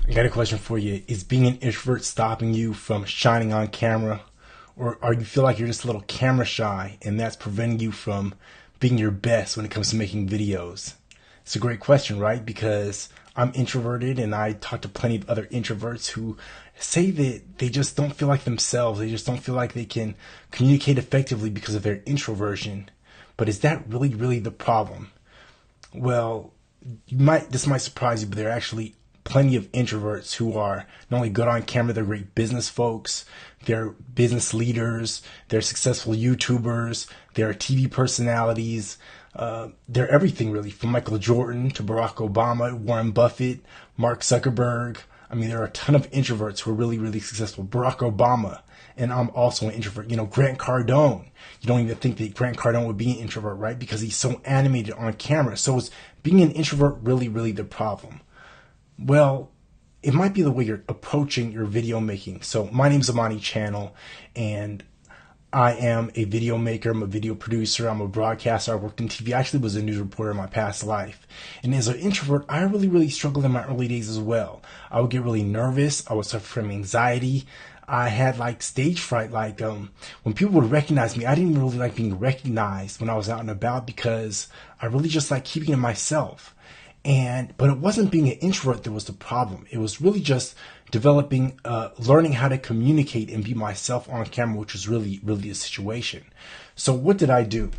I got a question for you. Is being an introvert stopping you from shining on camera? Or you feel like you're just a little camera shy and that's preventing you from being your best when it comes to making videos? It's a great question, right? Because I'm introverted and I talk to plenty of other introverts who say that they just don't feel like themselves. They just don't feel like they can communicate effectively because of their introversion. But is that really the problem? Well, this might surprise you, but there are actually plenty of introverts who are not only good on camera, they're great business folks, they're business leaders, they're successful YouTubers, they're TV personalities, they're everything really, from Michael Jordan to Barack Obama, Warren Buffett, Mark Zuckerberg. I mean, there are a ton of introverts who are really successful. Barack Obama, and I'm also an introvert. Grant Cardone. You don't even think that Grant Cardone would be an introvert, right? Because he's so animated on camera. So is being an introvert really the problem? Well, it might be the way you're approaching your video making. So my name's Amani Channel, and I am a video maker. I'm a video producer. I'm a broadcaster. I worked in TV. I actually was a news reporter in my past life. And as an introvert, I really struggled in my early days as well. I would get really nervous. I would suffer from anxiety. I had stage fright. When people would recognize me, I didn't really like being recognized when I was out and about because I really just like keeping it myself. But it wasn't being an introvert that was the problem. It was really just developing, learning how to communicate and be myself on camera, which was really the situation. So what did I do?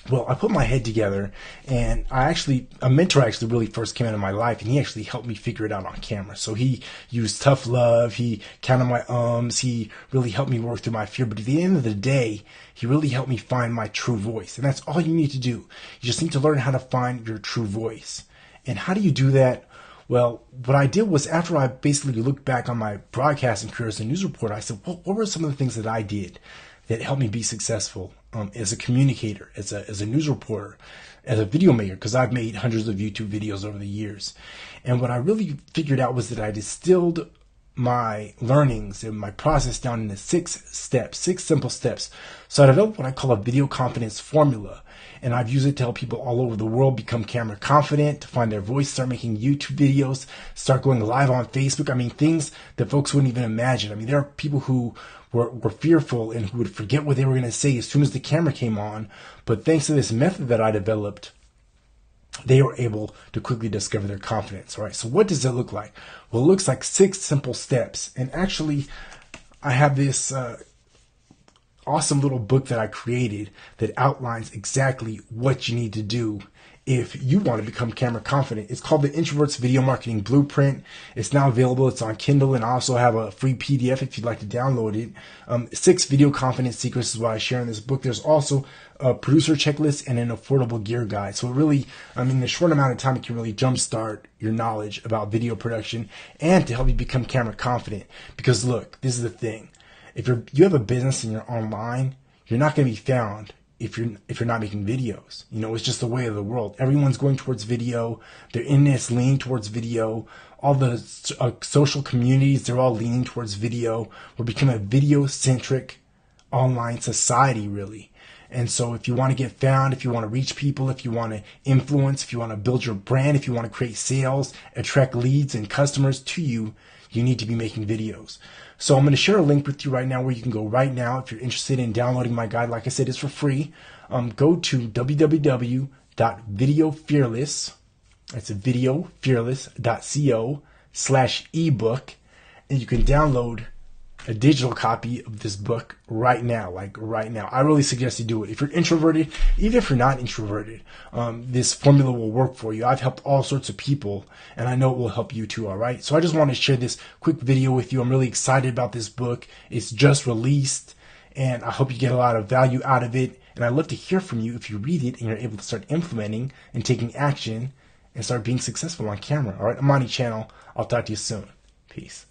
Well, I put my head together, and a mentor actually really first came into my life, and he actually helped me figure it out on camera. So he used tough love, he counted my ums, he really helped me work through my fear. But at the end of the day, he really helped me find my true voice. And that's all you need to do. You just need to learn how to find your true voice. And how do you do that? Well, what I did was, after I basically looked back on my broadcasting career as a news reporter, I said, well, what were some of the things that I did that helped me be successful as a communicator, as a news reporter, as a video maker, because I've made hundreds of YouTube videos over the years. And what I really figured out was that I distilled my learnings and my process down into 6 simple steps. So I developed what I call a video confidence formula. And I've used it to help people all over the world become camera confident, to find their voice, start making YouTube videos, start going live on Facebook. I mean, things that folks wouldn't even imagine. I mean, there are people who were fearful and who would forget what they were going to say as soon as the camera came on. But thanks to this method that I developed, they were able to quickly discover their confidence. All right, so what does it look like? Well, it looks like 6 simple steps. And actually, I have this awesome little book that I created that outlines exactly what you need to do if you want to become camera confident. It's called the Introvert's Video Marketing Blueprint. It's now available. It's on Kindle, and I also have a free PDF if you'd like to download it. 6 video confidence secrets is what I share in this book. There's also a producer checklist and an affordable gear guide. So it really, in a short amount of time, it can really jumpstart your knowledge about video production and to help you become camera confident. Because look, this is the thing. If you have a business and you're online, you're not going to be found if you're not making videos. It's just the way of the world. Everyone's going towards video. Their internet's leaning towards video. All the social communities, they're all leaning towards video. We're becoming a video-centric online society, really. And so if you want to get found, if you want to reach people, if you want to influence, if you want to build your brand, if you want to create sales, attract leads and customers to you, you need to be making videos. So I'm going to share a link with you right now where you can go right now if you're interested in downloading my guide. Like I said, it's for free. Go to www.videofearless. That's videofearless.co/ebook, and you can download a digital copy of this book right now, right now. I really suggest you do it. If you're introverted, even if you're not introverted, this formula will work for you. I've helped all sorts of people, and I know it will help you too, all right? So I just want to share this quick video with you. I'm really excited about this book. It's just released, and I hope you get a lot of value out of it. And I'd love to hear from you if you read it and you're able to start implementing and taking action and start being successful on camera, all right? Amani Channel. I'll talk to you soon. Peace.